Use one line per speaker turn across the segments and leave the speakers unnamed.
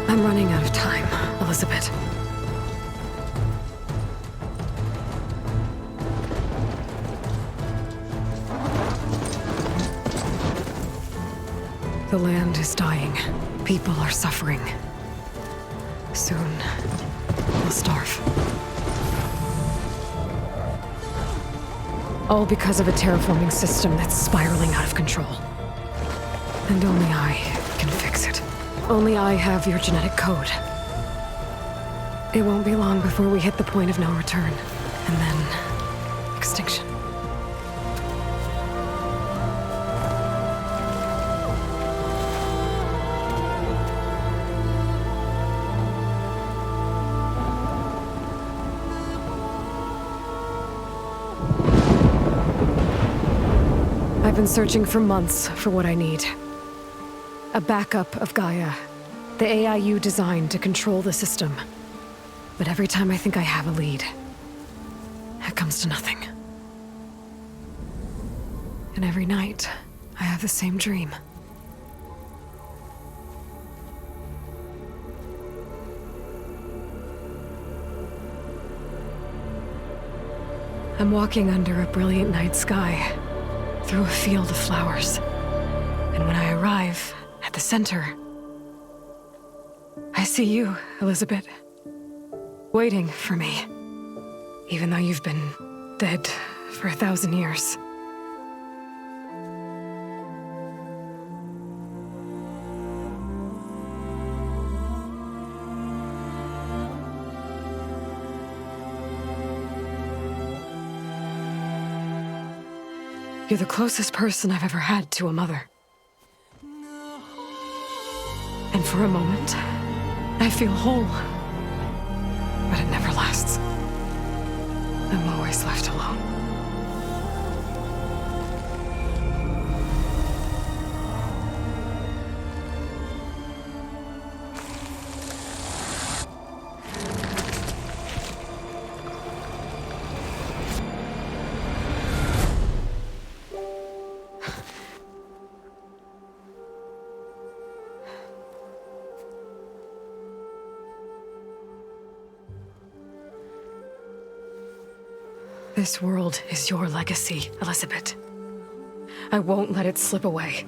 I'm running out of time, Elizabeth. The land is dying. People are suffering. Soon, we'll starve. All because of a terraforming system that's spiraling out of control. And only I can fix it. Only I have your genetic code. It won't be long before we hit the point of no return. And then... extinction. I've been searching for months for what I need. A backup of Gaia. The AIU designed to control the system. But every time I think I have a lead, it comes to nothing. And every night, I have the same dream. I'm walking under a brilliant night sky, through a field of flowers. And when I arrive at the center, I see you, Elizabeth, waiting for me, even though you've been dead for 1,000 years. You're the closest person I've ever had to a mother. And for a moment, I feel whole. But it never lasts. I'm always left alone. This world is your legacy, Elizabeth. I won't let it slip away.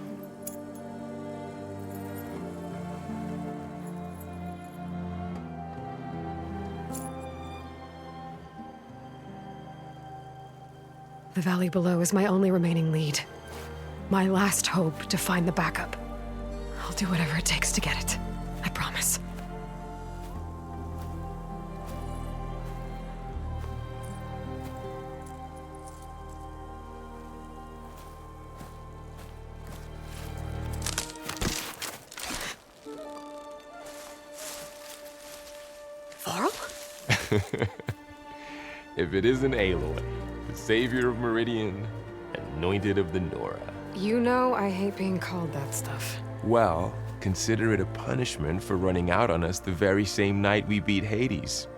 The valley below is my only remaining lead. My last hope to find the backup. I'll do whatever it takes to get it. I promise.
If it isn't Aloy, the savior of Meridian, anointed of the Nora.
You know I hate being called that stuff.
Well, consider it a punishment for running out on us the very same night we beat Hades.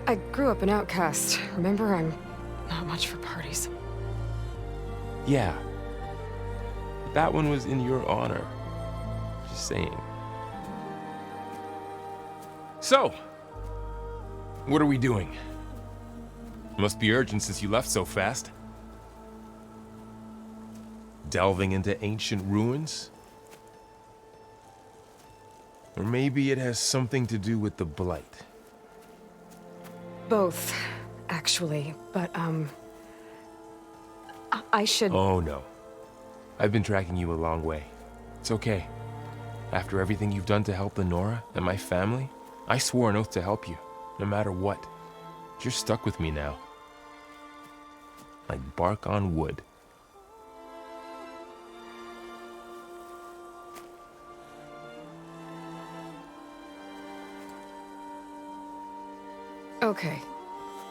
I grew up an outcast. Remember, I'm not much for parties.
Yeah. But that one was in your honor. Just saying. So, what are we doing? Must be urgent since you left so fast. Delving into ancient ruins? Or maybe it has something to do with the Blight.
Both, actually. But, I should...
Oh no. I've been tracking you a long way. It's okay. After everything you've done to help Lenora and my family, I swore an oath to help you, no matter what. You're stuck with me now. Like bark on wood.
Okay.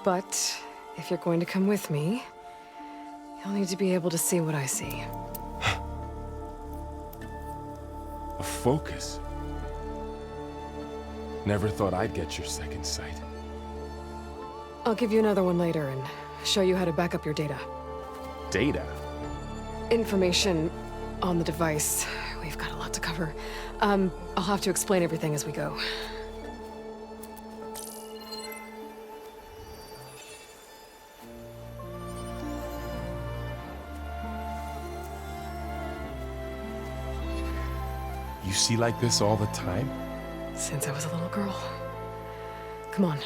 But, if you're going to come with me, you'll need to be able to see what I see.
A focus? Never thought I'd get your second sight.
I'll give you another one later and show you how to back up your data.
Data?
Information on the device. We've got a lot to cover. I'll have to explain everything as we go.
You see like this all the time?
Since I was a little girl. Come on.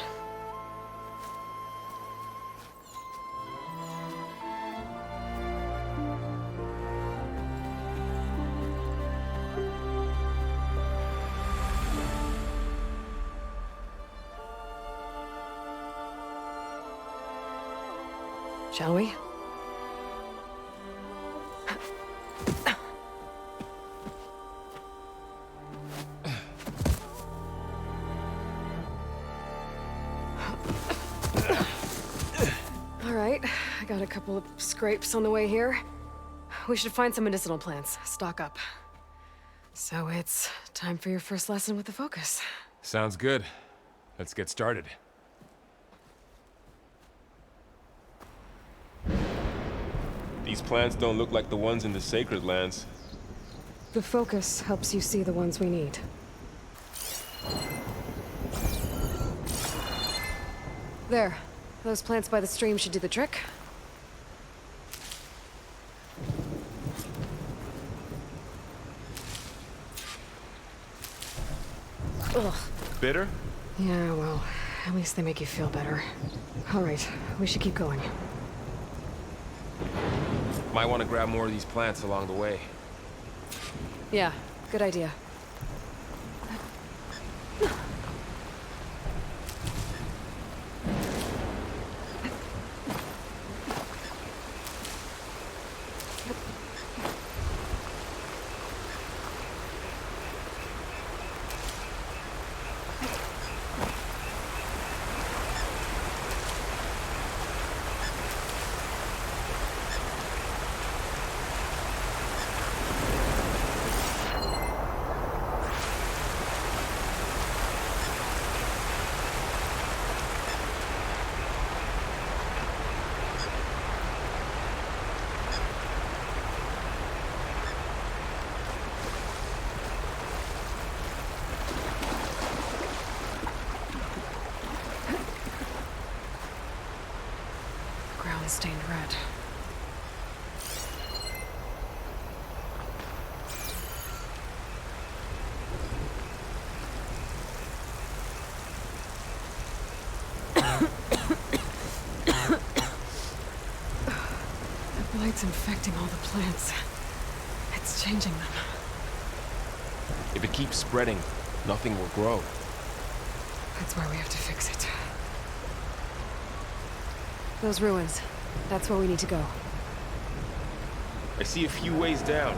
Shall we? All right, I got a couple of scrapes on the way here. We should find some medicinal plants, stock up. So it's time for your first lesson with the Focus.
Sounds good. Let's get started. These plants don't look like the ones in the Sacred Lands.
The Focus helps you see the ones we need. There. Those plants by the stream should do the trick. Ugh.
Bitter?
Yeah, well, at least they make you feel better. All right, we should keep going.
Might want to grab more of these plants along the way.
Yeah, good idea. Ground stained red. The blight's infecting all the plants. It's changing them.
If it keeps spreading, nothing will grow.
That's why we have to fix it. Those ruins. That's where we need to go.
I see a few ways down.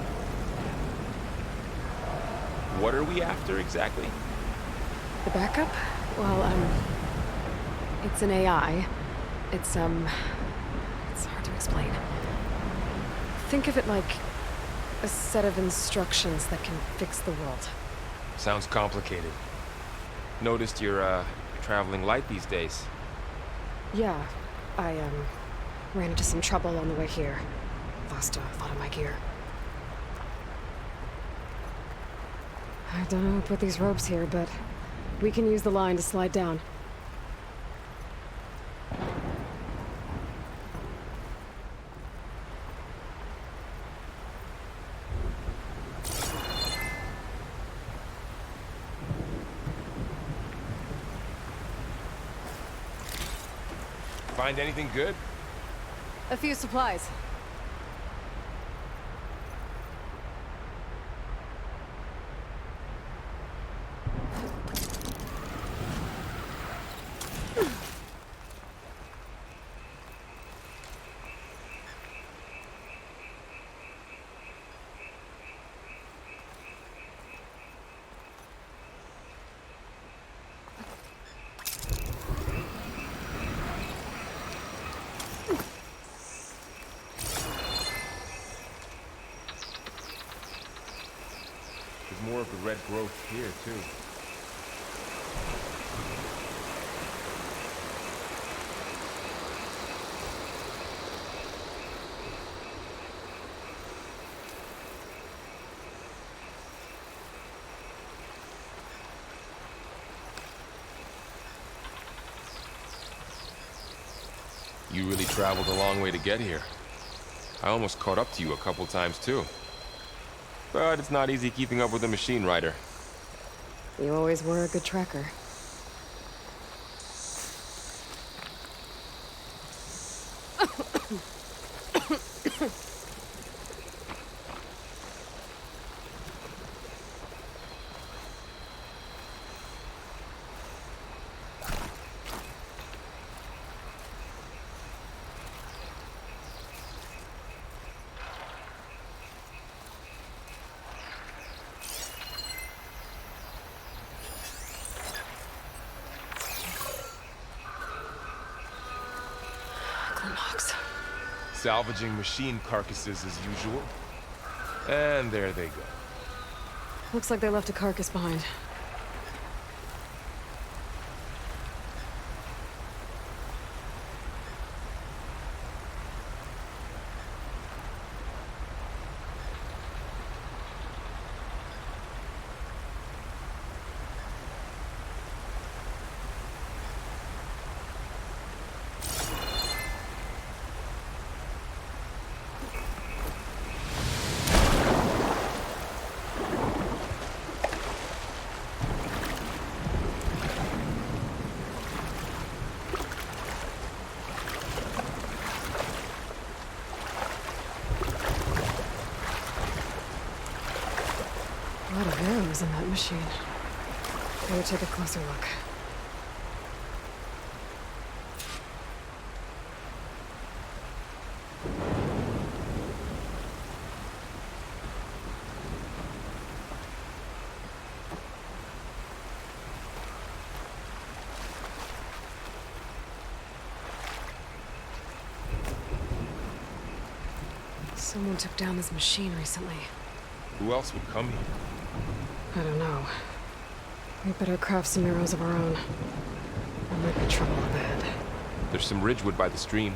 What are we after exactly?
The backup? Well, it's an AI. It's hard to explain. Think of it like a set of instructions that can fix the world.
Sounds complicated. Noticed you're traveling light these days.
Yeah, I, ran into some trouble on the way here. Lost a lot of my gear. I don't know who put these ropes here, but we can use the line to slide down.
Find anything good?
A few supplies.
There's more of the red growth here, too. You really traveled a long way to get here. I almost caught up to you a couple times, too. But it's not easy keeping up with a machine rider.
You always were a good tracker. Gleenox.
Salvaging machine carcasses as usual. And there they go.
Looks like they left a carcass behind. A lot of arrows in that machine. Better take a closer look. Someone took down this machine recently.
Who else would come here?
I don't know. We better craft some arrows of our own. There might be trouble up ahead.
There's some ridgewood by the stream.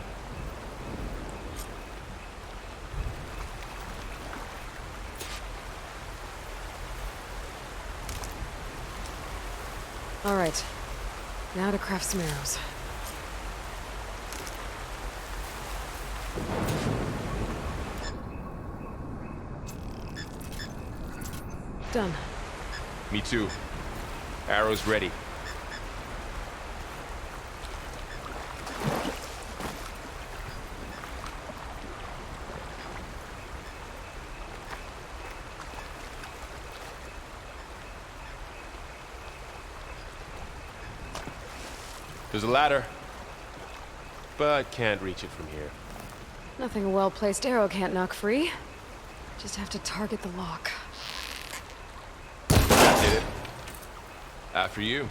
All right. Now to craft some arrows. Done.
Me too. Arrows ready. There's a ladder, but can't reach it from here.
Nothing a well-placed arrow can't knock free. Just have to target the lock.
That did it. After you.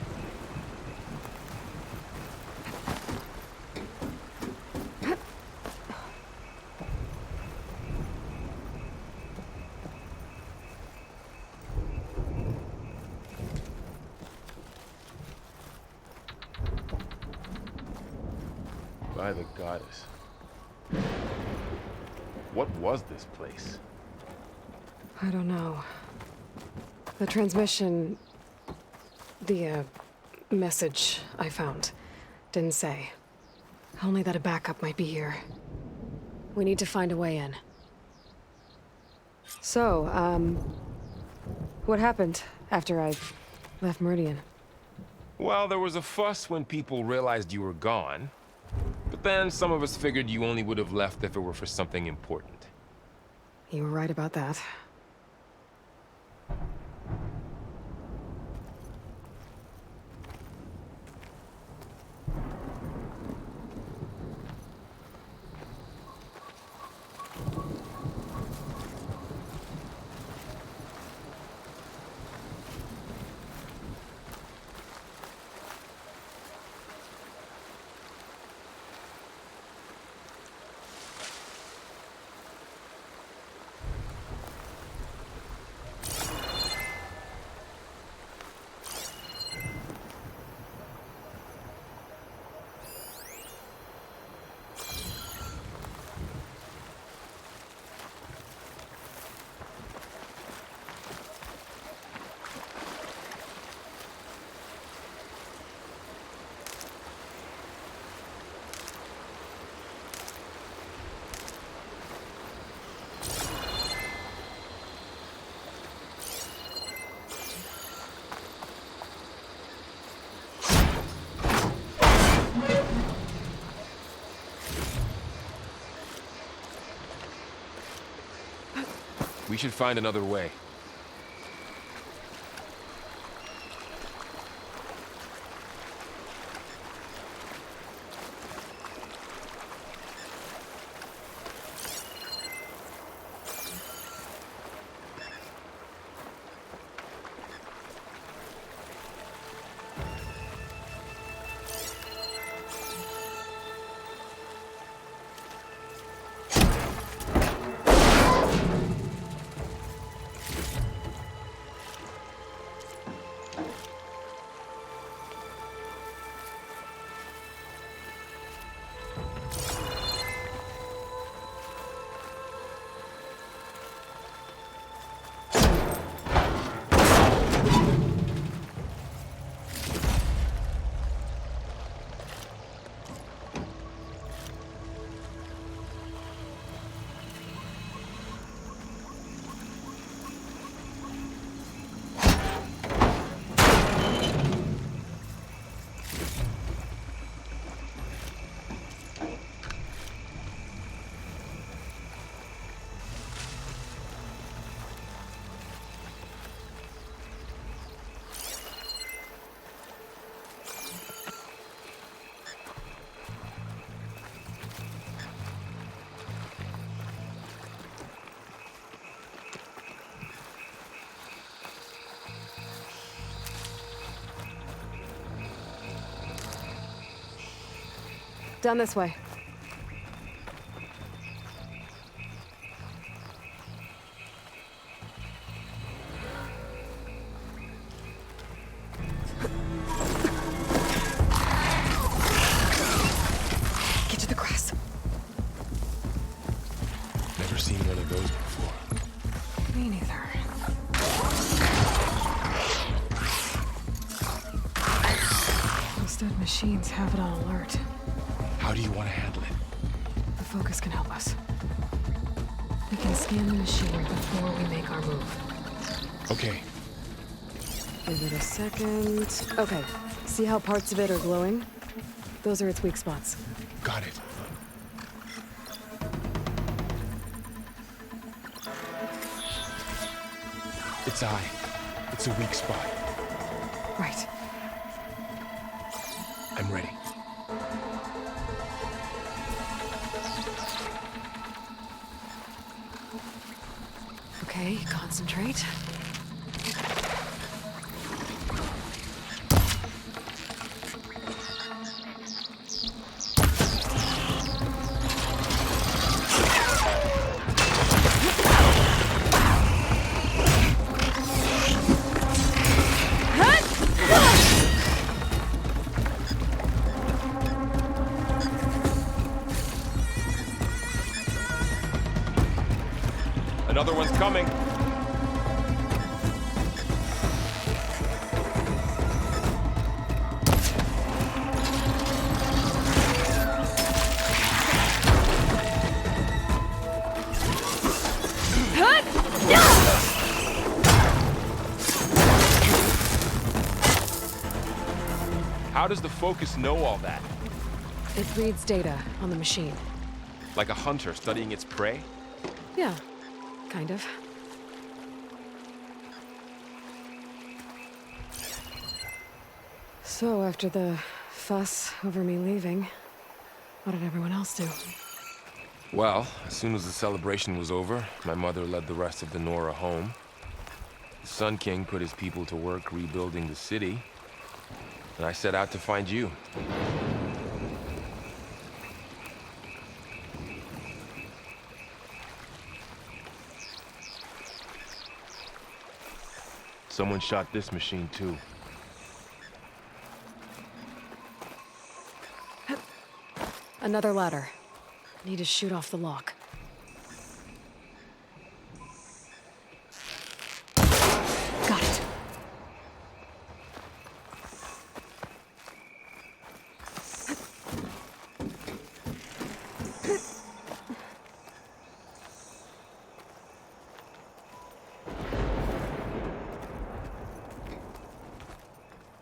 By the goddess. What was this place?
I don't know. The transmission... The, message I found didn't say. Only that a backup might be here. We need to find a way in. So, what happened after I left Meridian?
Well, there was a fuss when people realized you were gone. But then some of us figured you only would have left if it were for something important.
You were right about that.
We should find another way.
Down this way. Get to the grass.
Never seen one of those before.
Me neither. Those dead machines have it on alert.
How do you want to handle it?
The focus can help us. We can scan the machine before we make our move.
Okay.
Give it a second. Okay. See how parts of it are glowing? Those are its weak spots.
Got it. Its eye. It's a weak spot.
Right.
I'm ready.
Okay, concentrate.
Another one's coming. How does the focus know all that?
It reads data on the machine.
Like a hunter studying its prey?
Yeah, kind of. So, after the fuss over me leaving, what did everyone else do?
Well, as soon as the celebration was over, my mother led the rest of the Nora home. The Sun King put his people to work rebuilding the city, and I set out to find you. Someone shot this machine too.
Another ladder. Need to shoot off the lock. Got it.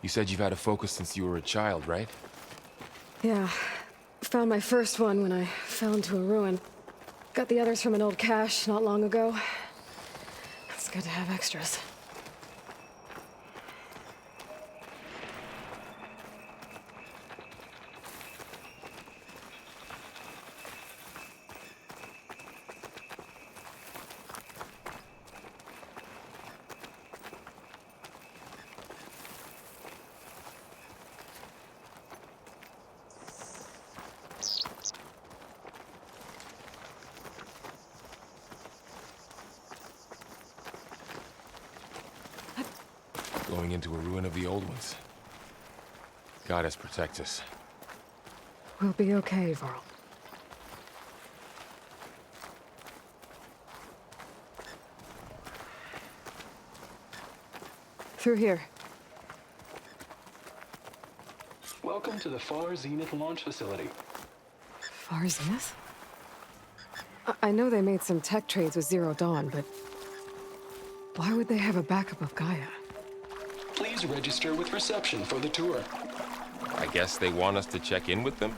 You said you've had a focus since you were a child, right?
Yeah. Found my first one when I fell into a ruin. Got the others from an old cache not long ago. It's good to have extras.
Going into a ruin of the old ones. Goddess protect us.
We'll be okay, Varl. Through here.
Welcome to the Far Zenith launch facility.
Far Zenith? I know they made some tech trades with Zero Dawn, but why would they have a backup of Gaia?
Please register with reception for the tour.
I guess they want us to check in with them?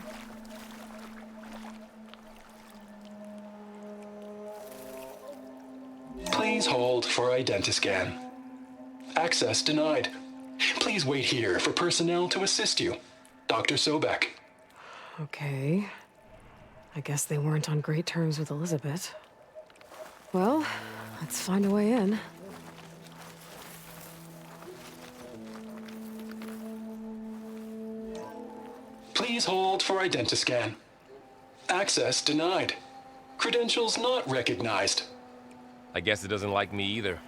Please hold for identiscan. Access denied. Please wait here for personnel to assist you. Dr. Sobek.
Okay. I guess they weren't on great terms with Elizabeth. Well, let's find a way in.
Please hold for identiscan. Access denied. Credentials not recognized.
I guess it doesn't like me either.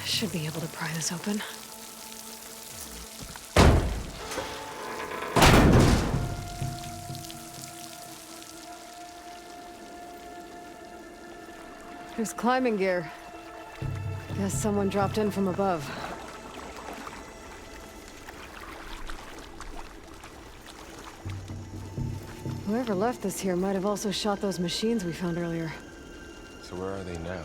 Should be able to pry this open. There's climbing gear. Guess someone dropped in from above. Whoever left this here might have also shot those machines we found earlier.
So where are they now?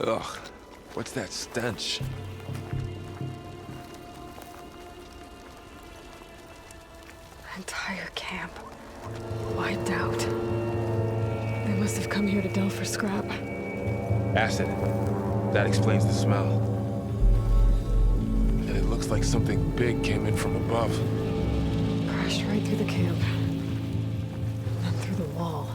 Ugh, what's that stench?
Entire camp. Wiped out. They must have come here to delve for scrap.
Acid. That explains the smell. And it looks like something big came in from above.
Crashed right through the camp. Then through the wall.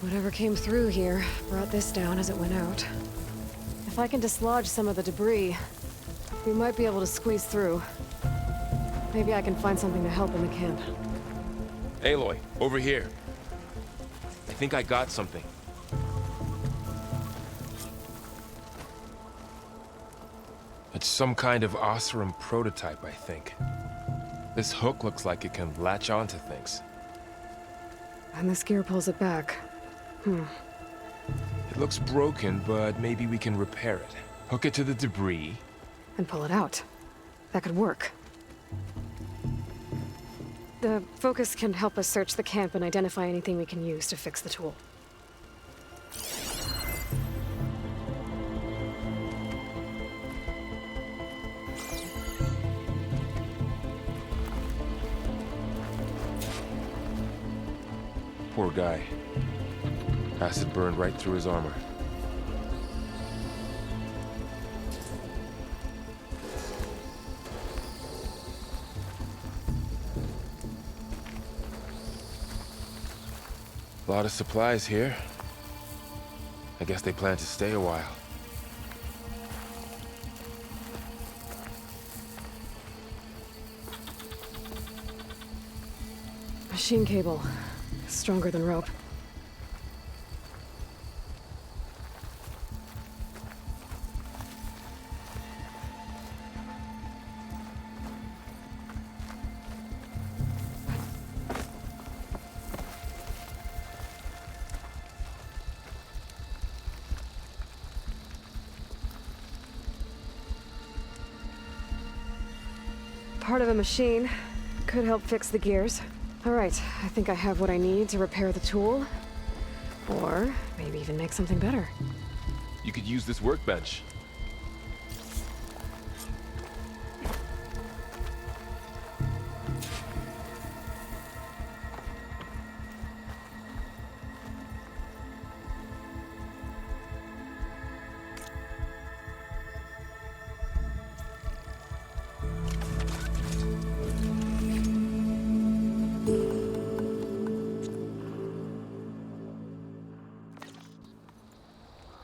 Whatever came through here brought this down as it went out. If I can dislodge some of the debris, we might be able to squeeze through. Maybe I can find something to help in the camp.
Aloy, over here. I think I got something. It's some kind of Oseram prototype, I think. This hook looks like it can latch onto things.
And this gear pulls it back.
It looks broken, but maybe we can repair it. Hook it to the debris.
And pull it out. That could work. The focus can help us search the camp and identify anything we can use to fix the tool.
Poor guy. Acid burned right through his armor. A lot of supplies here. I guess they plan to stay a while.
Machine cable. Stronger than rope. Part of a machine. Could help fix the gears. Alright, I think I have what I need to repair the tool. Or maybe even make something better.
You could use this workbench.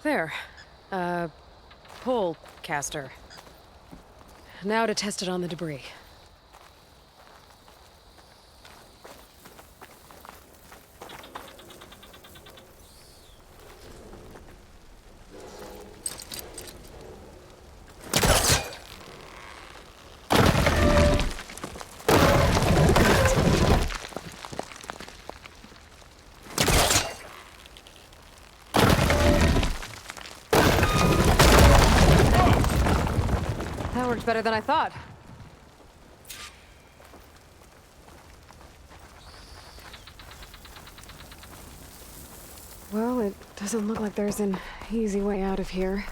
There. Pull caster. Now to test it on the debris. That worked better than I thought. Well, it doesn't look like there's an easy way out of here.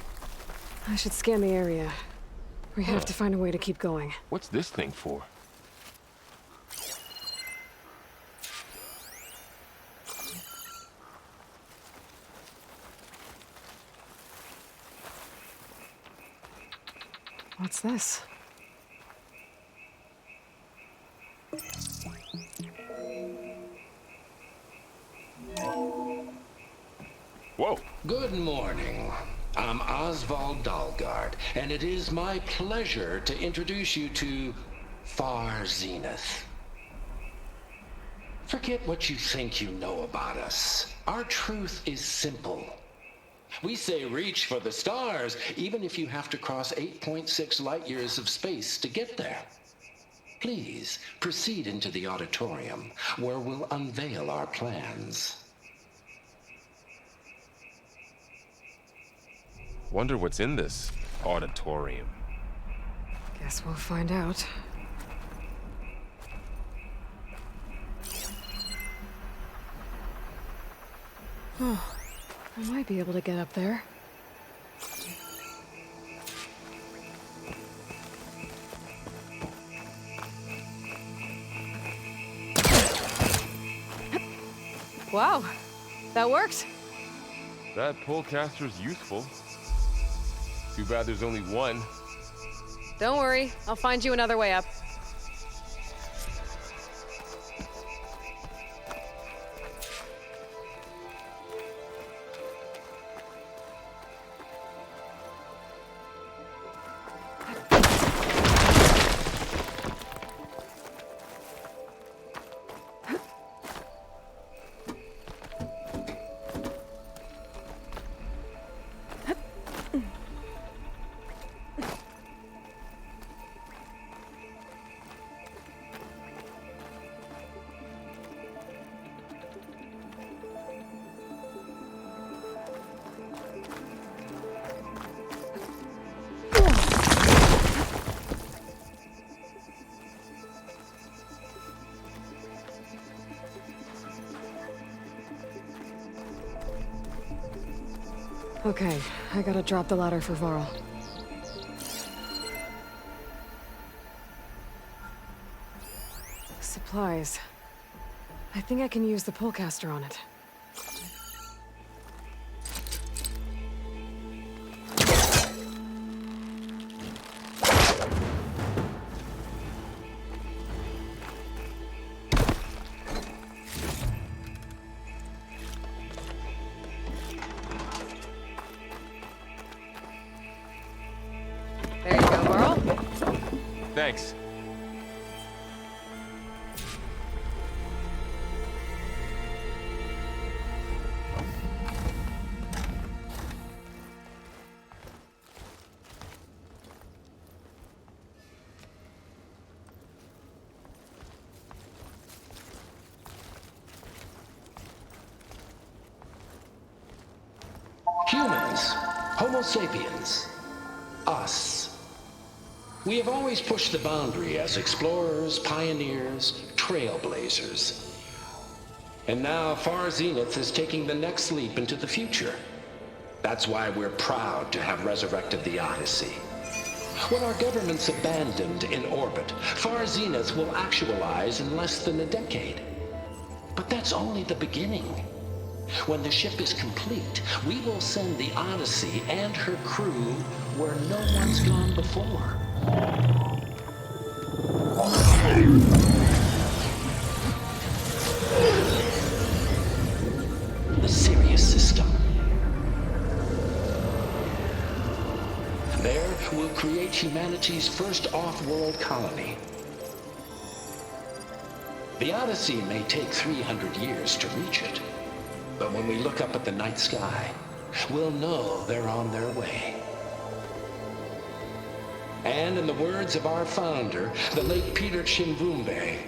I should scan the area. We have to find a way to keep going.
What's this thing for?
What's this?
Whoa!
Good morning. I'm Oswald Dalgard, and it is my pleasure to introduce you to Far Zenith. Forget what you think you know about us. Our truth is simple. We say reach for the stars, even if you have to cross 8.6 light years of space to get there. Please, proceed into the auditorium, where we'll unveil our plans.
Wonder what's in this auditorium.
Guess we'll find out. Oh, I might be able to get up there. Wow, that worked.
That pullcaster's useful. Too bad there's only one.
Don't worry, I'll find you another way up. Okay, I gotta drop the ladder for Varl. Supplies. I think I can use the pullcaster on it. There you go, Varl.
Thanks.
Humans, Homo sapiens, us. We have always pushed the boundary as explorers, pioneers, trailblazers. And now Far Zenith is taking the next leap into the future. That's why we're proud to have resurrected the Odyssey. When our government's abandoned in orbit, Far Zenith will actualize in less than a decade. But that's only the beginning. When the ship is complete, we will send the Odyssey and her crew where no one's gone before. The Sirius system. There, we'll create humanity's first off-world colony. The Odyssey may take 300 years to reach it. But when we look up at the night sky, we'll know they're on their way. And in the words of our founder, the late Peter Chimbumbe,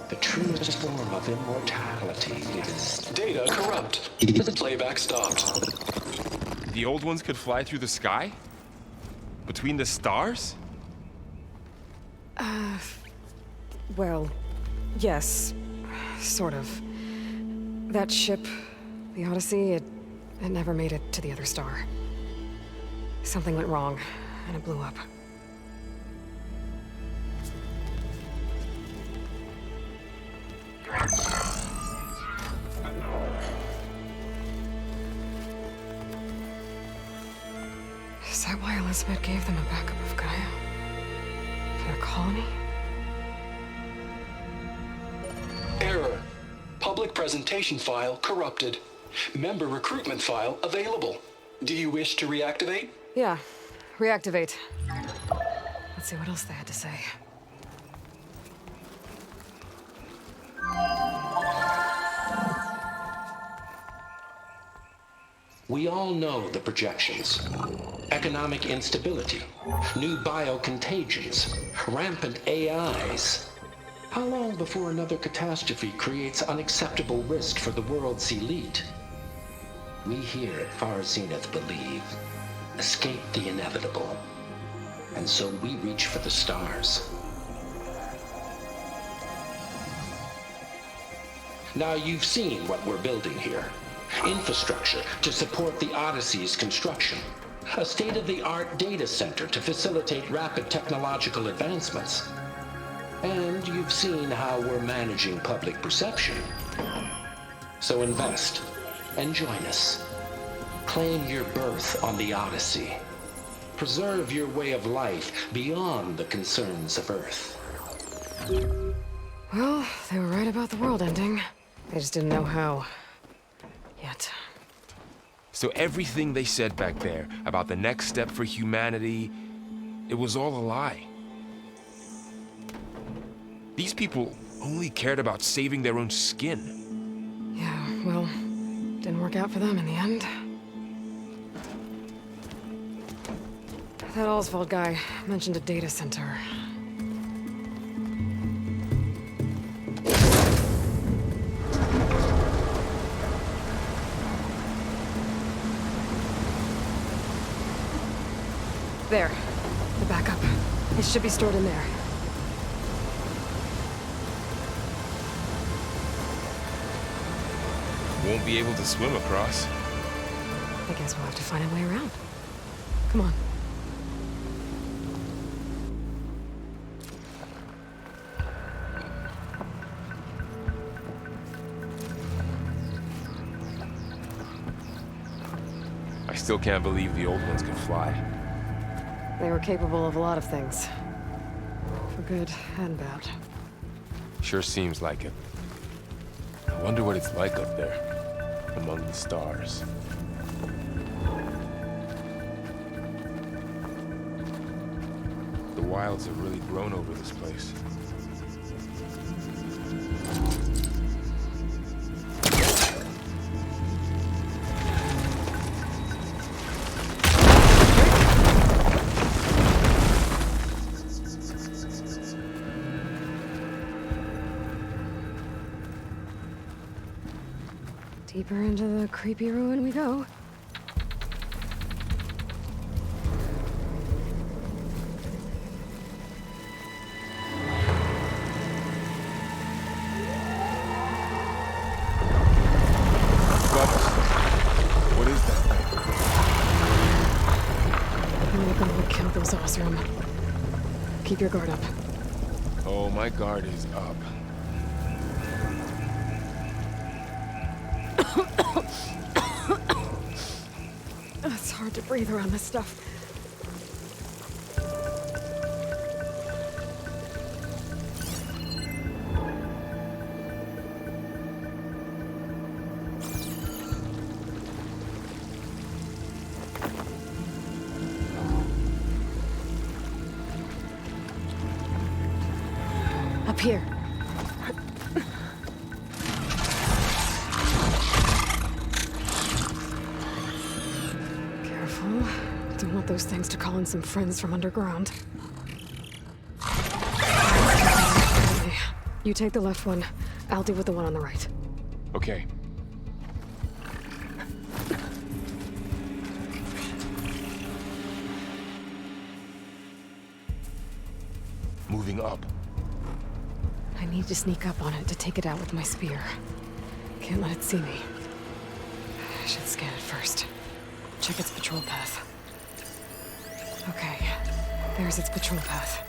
the truest form of immortality is...
Data corrupt. Playback stopped.
The old ones could fly through the sky? Between the stars?
Well, yes. Sort of. That ship, the Odyssey, it never made it to the other star. Something went wrong, and it blew up. Is that why Elizabeth gave them a backup of Gaia? For their colony?
Error. Public presentation file corrupted. Member recruitment file available. Do you wish to reactivate?
Yeah, reactivate. Let's see what else they had to say.
We all know the projections. Economic instability, new biocontagions, rampant AIs. How long before another catastrophe creates unacceptable risk for the world's elite? We here at Far Zenith believe, escape the inevitable. And so we reach for the stars. Now you've seen what we're building here. Infrastructure to support the Odyssey's construction. A state-of-the-art data center to facilitate rapid technological advancements. And you've seen how we're managing public perception. So invest and join us. Claim your berth on the Odyssey. Preserve your way of life beyond the concerns of Earth.
Well, they were right about the world ending. They just didn't know how. Yet.
So everything they said back there about the next step for humanity, it was all a lie. These people only cared about saving their own skin.
Yeah, well, didn't work out for them in the end. That Oswald guy mentioned a data center. There. The backup. It should be stored in there.
Won't be able to swim across.
I guess we'll have to find a way around. Come on.
I still can't believe the old ones could fly.
They were capable of a lot of things. For good and bad.
Sure seems like it. I wonder what it's like up there, among the stars. The wilds have really grown over this place.
Deeper into the creepy ruin we go.
Bubbles. What is that thing?
I'm looking to kill those Osram. Keep your guard up.
Oh, my guard is up.
It's hard to breathe around this stuff. Up here. Careful. Don't want those things to call in some friends from underground. Okay. You take the left one. I'll deal with the one on the right.
Okay. Moving up.
I need to sneak up on it to take it out with my spear. Can't let it see me. I should scan it first. Check its patrol path. Okay, there's its patrol path.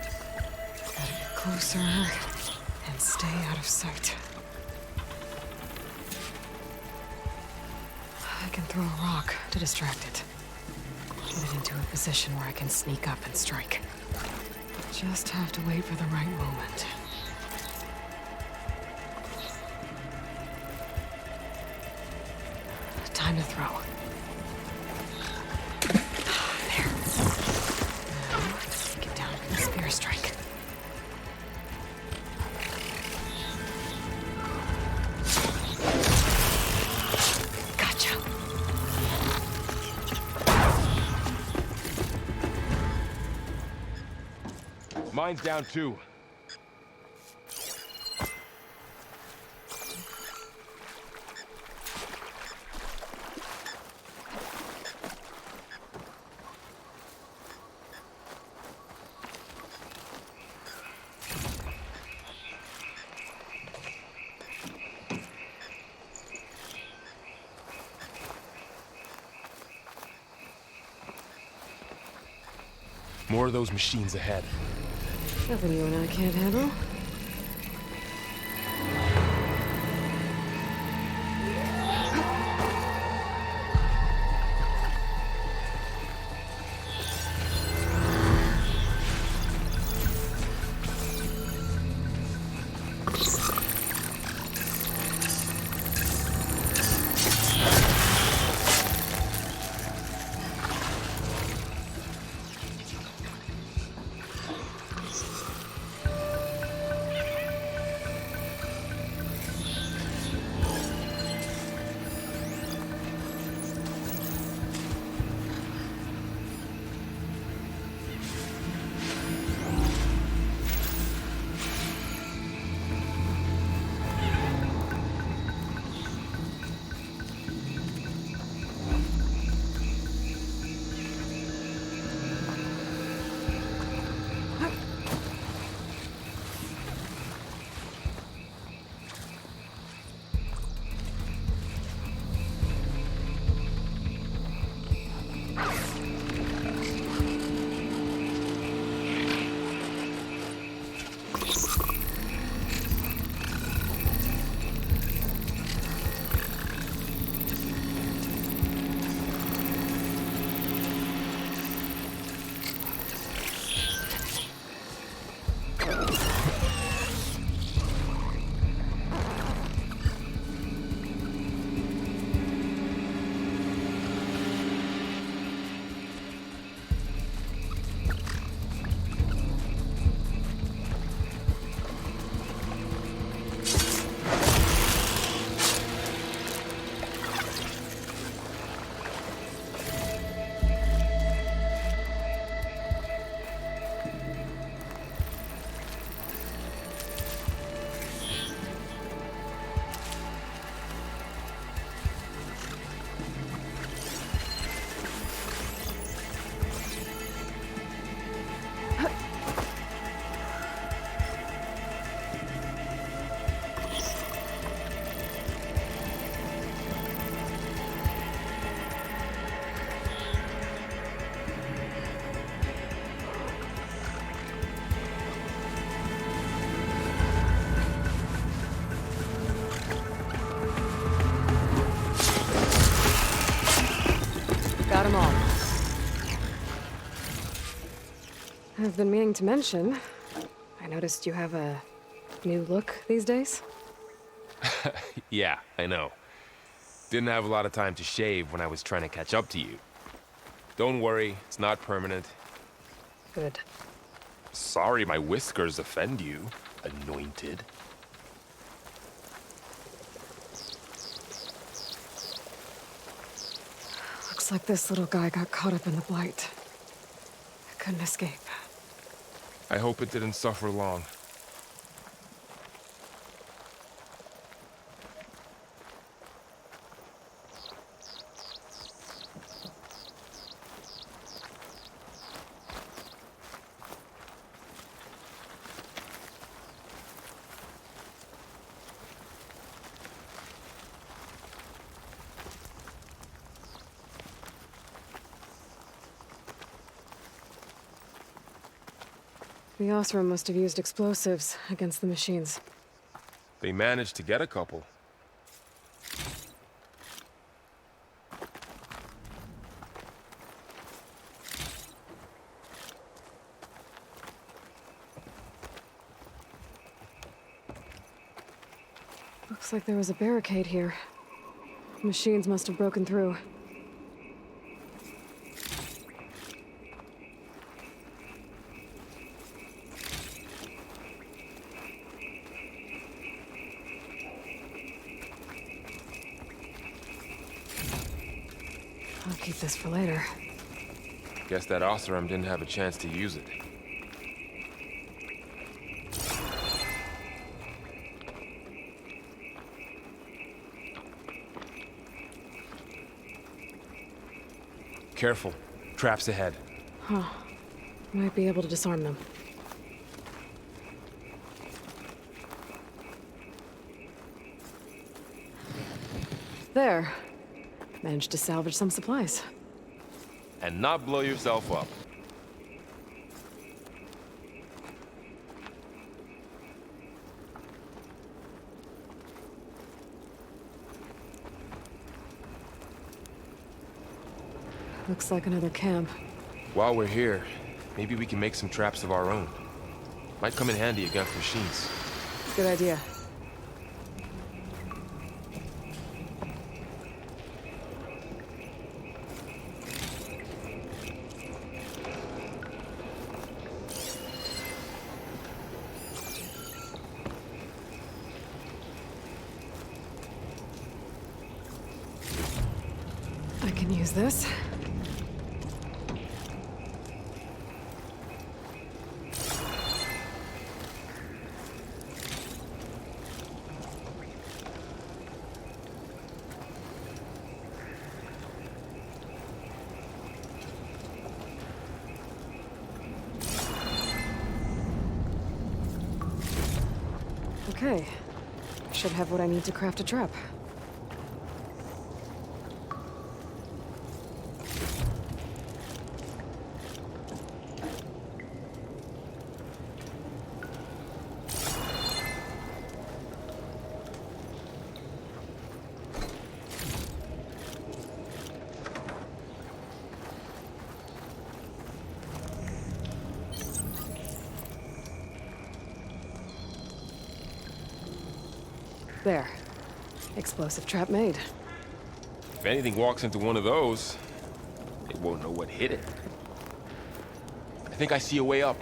Gotta get closer and stay out of sight. I can throw a rock to distract it. Get it into a position where I can sneak up and strike. Just have to wait for the right moment. Time to throw. There. Now, get down for the spear strike. Gotcha.
Mine's down too. More of those machines ahead.
Nothing you and I can't handle. I've been meaning to mention, I noticed you have a new look these days.
Yeah, I know. Didn't have a lot of time to shave when I was trying to catch up to you. Don't worry, it's not permanent.
Good.
Sorry my whiskers offend you, anointed.
Looks like this little guy got caught up in the Blight. I couldn't escape.
I hope it didn't suffer long.
The Osram must have used explosives against the machines.
They managed to get a couple.
Looks like there was a barricade here. Machines must have broken through. I'll keep this for later.
Guess that Oseram didn't have a chance to use it. Careful. Traps ahead.
Might be able to disarm them. There. Managed to salvage some supplies.
And not blow yourself up.
Looks like another camp.
While we're here, maybe we can make some traps of our own. Might come in handy against machines.
Good idea. I can use this. Okay. Should have what I need to craft a trap. There. Explosive trap made.
If anything walks into one of those, they won't know what hit it. I think I see a way up.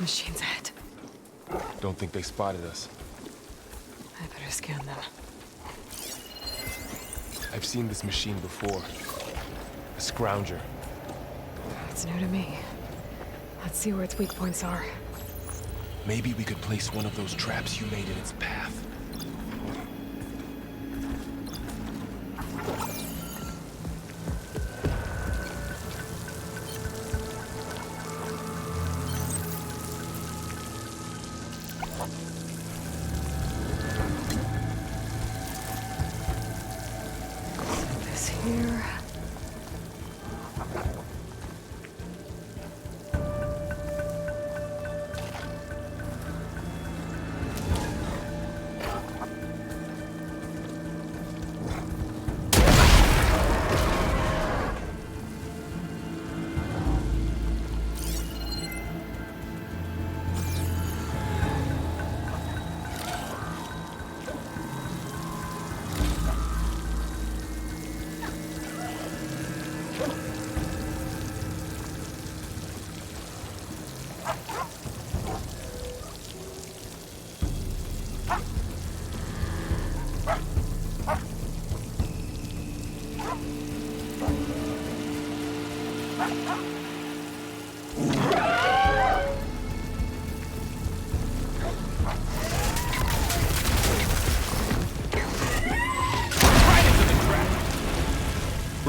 Machines ahead.
Don't think they spotted us.
I better scan them.
I've seen this machine before. A scrounger.
It's new to me. Let's see where its weak points are.
Maybe we could place one of those traps you made in its path.
This here.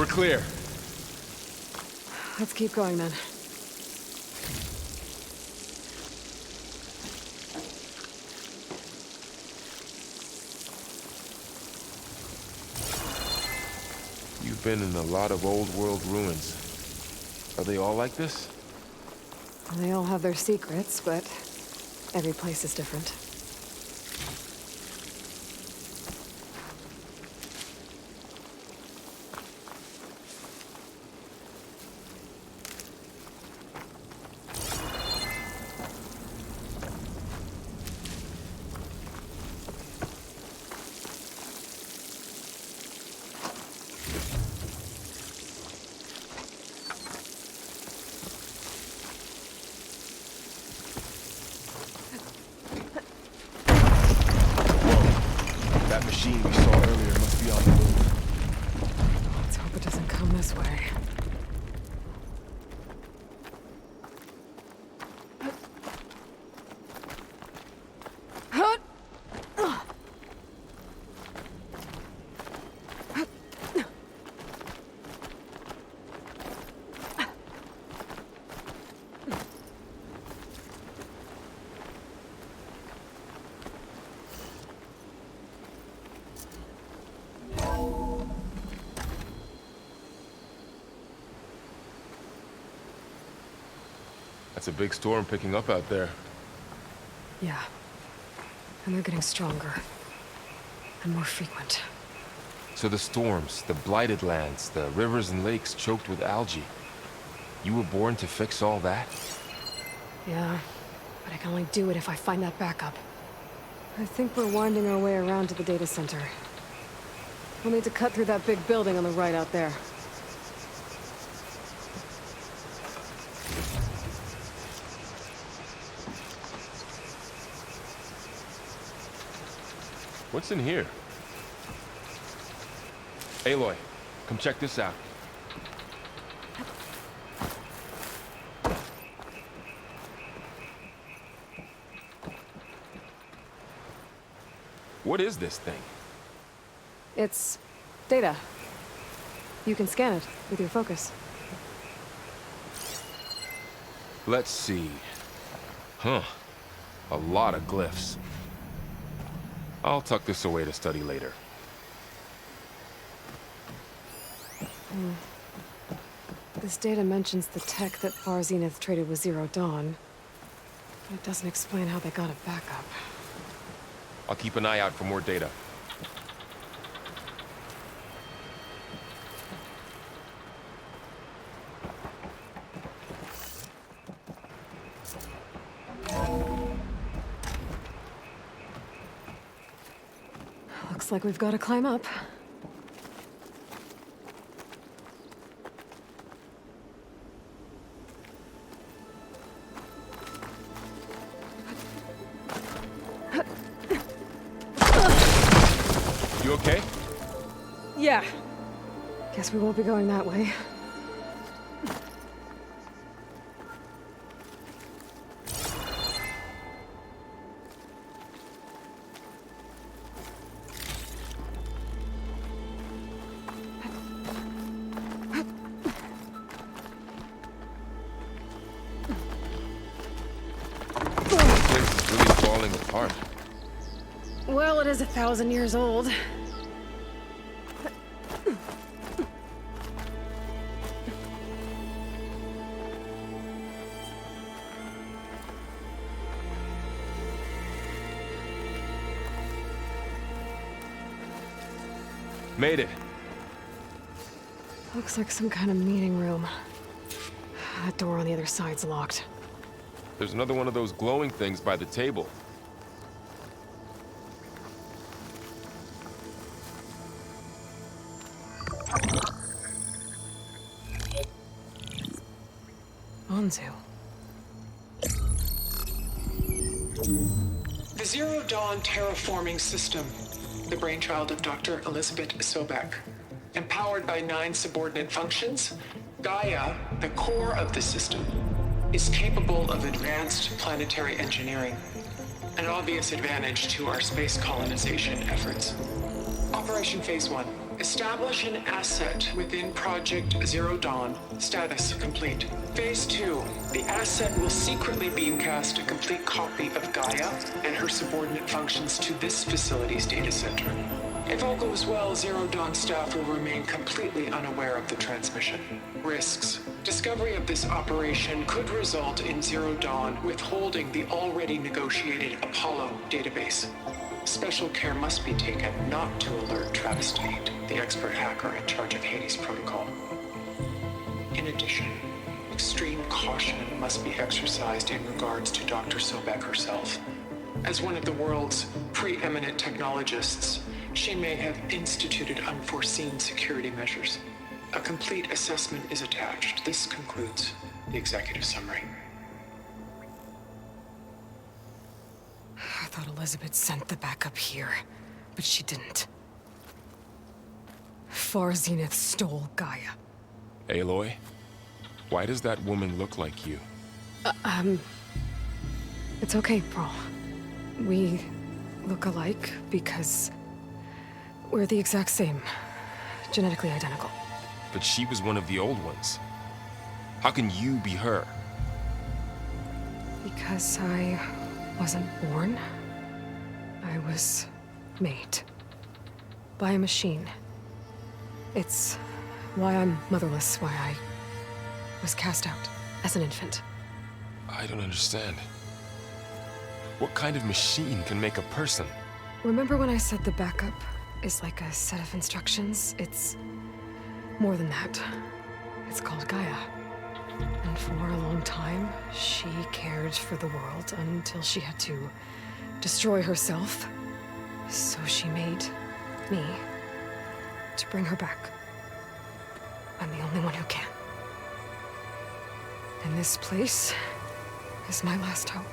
We're clear.
Let's keep going then.
You've been in a lot of old world ruins. Are they all like this?
They all have their secrets, but every place is different.
That machine we saw earlier must be on the move.
Let's hope it doesn't come this way.
That's a big storm picking up out there.
Yeah. And they're getting stronger. And more frequent.
So the storms, the blighted lands, the rivers and lakes choked with algae. You were born to fix all that?
Yeah. But I can only do it if I find that backup. I think we're winding our way around to the data center. We'll need to cut through that big building on the right out there.
What's in here? Aloy, come check this out. What is this thing?
It's data. You can scan it with your focus.
Let's see. Huh. A lot of glyphs. I'll tuck this away to study later.
This data mentions the tech that Far Zenith traded with Zero Dawn. But it doesn't explain how they got it back up.
I'll keep an eye out for more data.
Looks like we've got to climb up.
You okay?
Yeah. Guess we won't be going that way.
This place is really falling apart.
Well, it is 1,000 years old.
Made it.
Looks like some kind of meeting room. That door on the other side's locked.
There's another one of those glowing things by the table.
Anzu.
The Zero Dawn terraforming system, the brainchild of Dr. Elizabeth Sobek. Empowered by 9 subordinate functions, Gaia, the core of the system, is capable of advanced planetary engineering, an obvious advantage to our space colonization efforts. Operation Phase 1 Establish an asset within Project Zero Dawn. Status complete. Phase 2. The asset will secretly beamcast a complete copy of Gaia and her subordinate functions to this facility's data center. If all goes well, Zero Dawn staff will remain completely unaware of the transmission. Risks. Discovery of this operation could result in Zero Dawn withholding the already negotiated Apollo database. Special care must be taken not to alert Travis Tate, the expert hacker in charge of Hades Protocol. In addition, extreme caution must be exercised in regards to Dr. Sobek herself. As one of the world's preeminent technologists, she may have instituted unforeseen security measures. A complete assessment is attached. This concludes the executive summary.
I thought Elizabeth sent the backup here, but she didn't. Far Zenith stole Gaia.
Aloy, why does that woman look like you?
It's okay, Pearl. We look alike because we're the exact same. Genetically identical.
But she was one of the old ones. How can you be her?
Because I wasn't born. I was made. By a machine. It's why I'm motherless, why I was cast out as an infant.
I don't understand. What kind of machine can make a person?
Remember when I said the backup is like a set of instructions? It's more than that. It's called Gaia. And for a long time, she cared for the world until she had to destroy herself. So she made me to bring her back. I'm the only one who can. And this place is my last hope.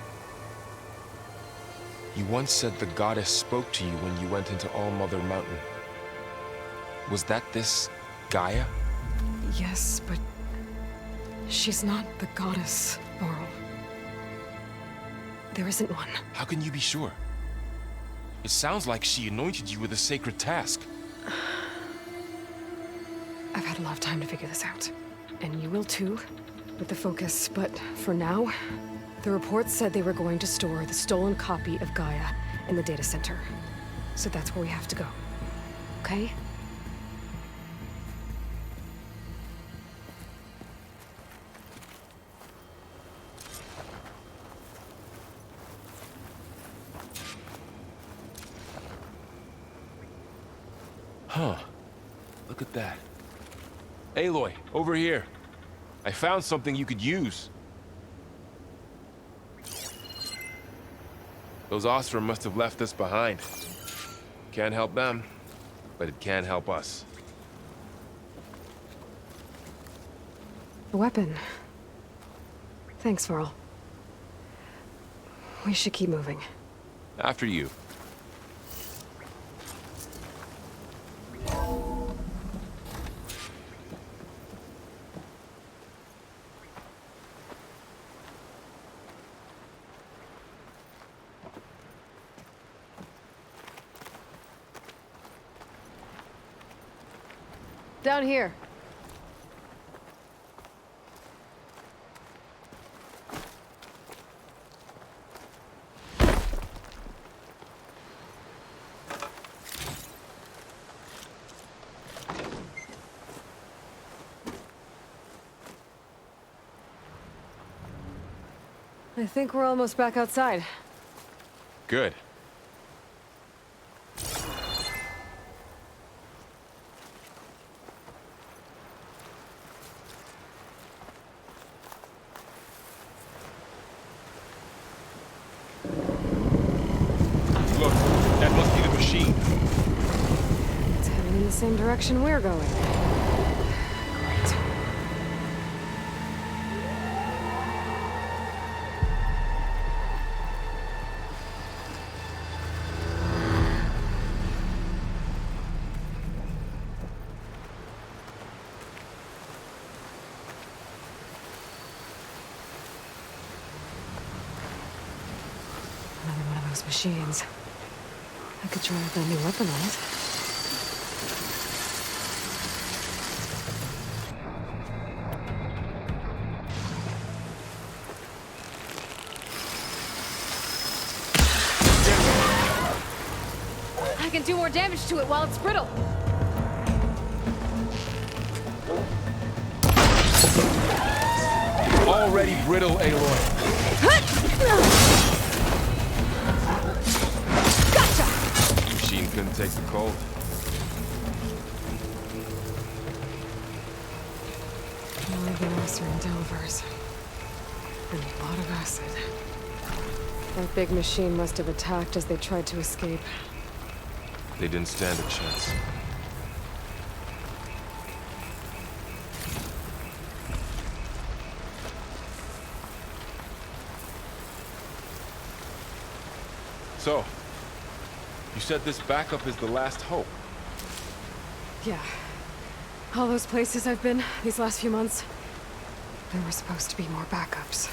You once said the goddess spoke to you when you went into All-Mother Mountain. Was that this Gaia?
Yes, but she's not the goddess, Laurel. There isn't one.
How can you be sure? It sounds like she anointed you with a sacred task.
I've had a lot of time to figure this out. And you will too, with the focus. But for now, the reports said they were going to store the stolen copy of Gaia in the data center. So that's where we have to go. Okay?
Huh. Look at that. Aloy, over here. I found something you could use. Those Ostrom must have left us behind. Can't help them, but it can help us.
A weapon. Thanks, Varl. We should keep moving.
After you.
Down here. I think we're almost back outside.
Good. Look, that must be the machine.
It's heading in the same direction we're going. Great. Another one of those machines. I could try with a new weapon on it. I can do more damage to it while it's brittle.
Already brittle, Aloy.
Gotcha!
Machine couldn't take the cold.
More gas and delvers. And a lot of acid. That big machine must have attacked as they tried to escape.
They didn't stand a chance. So, you said this backup is the last hope.
Yeah. All those places I've been these last few months, there were supposed to be more backups.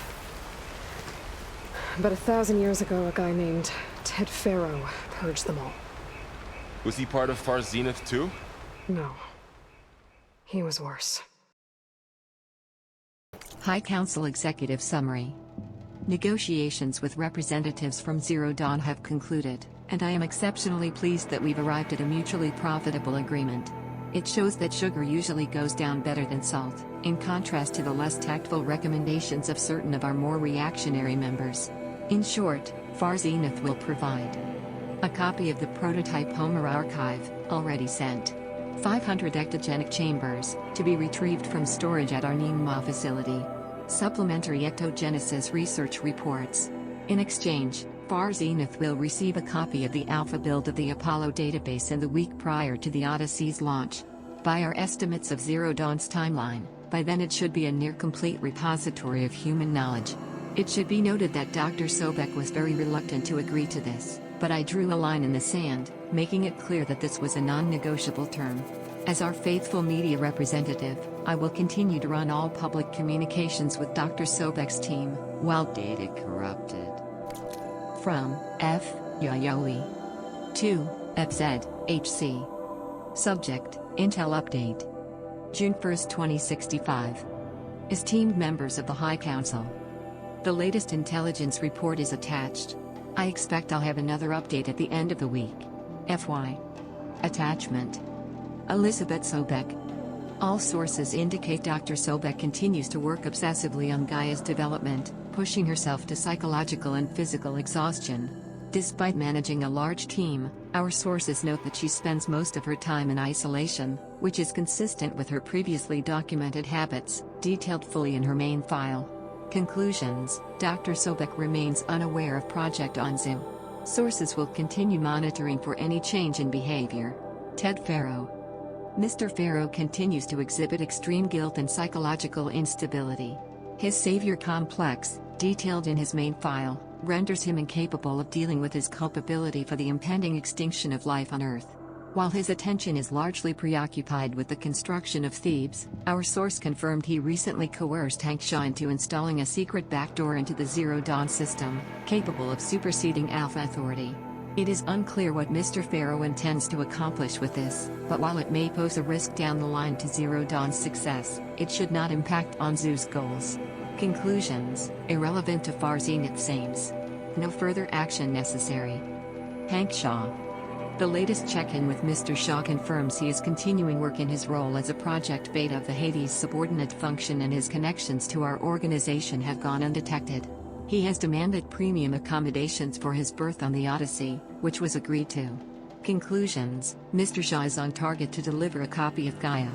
But 1,000 years ago, a guy named Ted Faro purged them all.
Was he part of Far Zenith too?
No. He was worse.
High Council Executive Summary. Negotiations with representatives from Zero Dawn have concluded, and I am exceptionally pleased that we've arrived at a mutually profitable agreement. It shows that sugar usually goes down better than salt, in contrast to the less tactful recommendations of certain of our more reactionary members. In short, Far Zenith will provide a copy of the prototype Homer archive, already sent. 500 ectogenic chambers, to be retrieved from storage at our Ningma facility. Supplementary ectogenesis research reports. In exchange, Far Zenith will receive a copy of the alpha build of the Apollo database in the week prior to the Odyssey's launch. By our estimates of Zero Dawn's timeline, by then it should be a near-complete repository of human knowledge. It should be noted that Dr. Sobek was very reluctant to agree to this, but I drew a line in the sand, making it clear that this was a non-negotiable term. As our faithful media representative, I will continue to run all public communications with Dr. Sobek's team, while data corrupted. From F. Yayoi to FZ, HC. Subject, Intel Update. June 1, 2065. Esteemed members of the High Council. The latest intelligence report is attached. I expect I'll have another update at the end of the week. FY. Attachment. Elizabeth Sobek. All sources indicate Dr. Sobek continues to work obsessively on Gaia's development, pushing herself to psychological and physical exhaustion. Despite managing a large team, our sources note that she spends most of her time in isolation, which is consistent with her previously documented habits, detailed fully in her main file. Conclusions: Dr. Sobek remains unaware of Project Anzu. Sources will continue monitoring for any change in behavior. Ted Faro. Mr. Faro continues to exhibit extreme guilt and psychological instability. His savior complex, detailed in his main file, renders him incapable of dealing with his culpability for the impending extinction of life on Earth. While his attention is largely preoccupied with the construction of Thebes, our source confirmed he recently coerced Hank Shaw into installing a secret backdoor into the Zero Dawn system, capable of superseding Alpha Authority. It is unclear what Mr. Faro intends to accomplish with this, but while it may pose a risk down the line to Zero Dawn's success, it should not impact Anzu's goals. Conclusions: irrelevant to Far Zenith's aims. No further action necessary. Hank Shaw. The latest check-in with Mr. Shaw confirms he is continuing work in his role as a Project Beta of the Hades subordinate function, and his connections to our organization have gone undetected. He has demanded premium accommodations for his berth on the Odyssey, which was agreed to. Conclusions: Mr. Shaw is on target to deliver a copy of Gaia.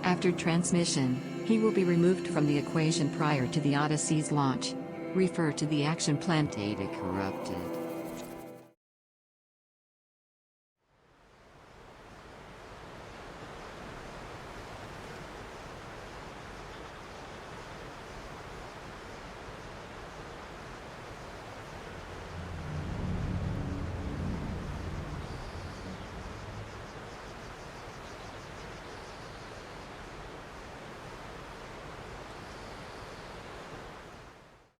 After transmission, he will be removed from the equation prior to the Odyssey's launch. Refer to the action plan. Data corrupted.